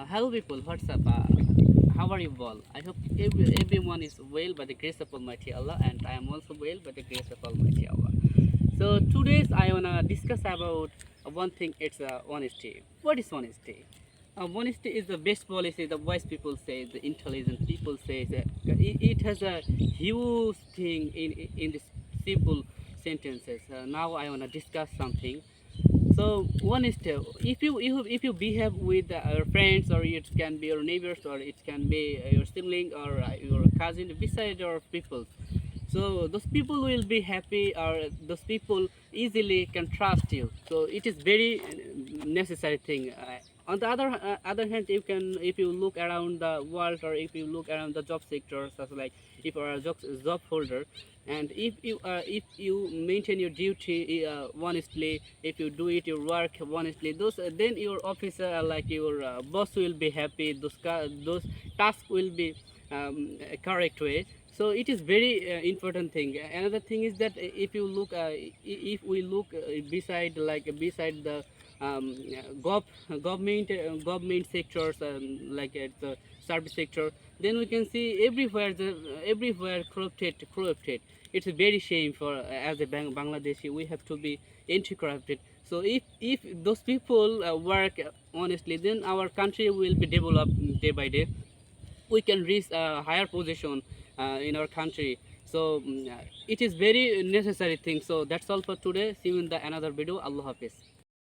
Hello people, what's up? How are you all? I hope everyone is well by the grace of Almighty Allah, and I am also well by the grace of Almighty Allah. So today's I wanna discuss about one thing. It's honesty. What is honesty? Honesty is the best policy. The wise people say, the intelligent people say that it has a huge thing in this simple sentences. Now I wanna discuss something. So one is if you behave with your friends, or it can be your neighbors, or it can be your sibling, or your cousin beside your people. So those people will be happy, or those people easily can trust you. So it is very necessary thing. On the other hand, if you look around the world, or if you look around the job sector, such like if you are a job holder, and if you maintain your duty honestly, if you do it your work honestly, then your officer, like your boss, will be happy. Those tasks will be correct way. So it is very important thing. Another thing is that if you look if we look beside the government sectors, like at the service sector, then we can see everywhere corrupted. It's a very shame for as a Bangladeshi, we have to be anti-corrupted. So if those people work honestly, then our country will be developed day by day. We can reach a higher position in our country. So it is very necessary thing. So that's all for today. See you in the another video. Allah Hafiz.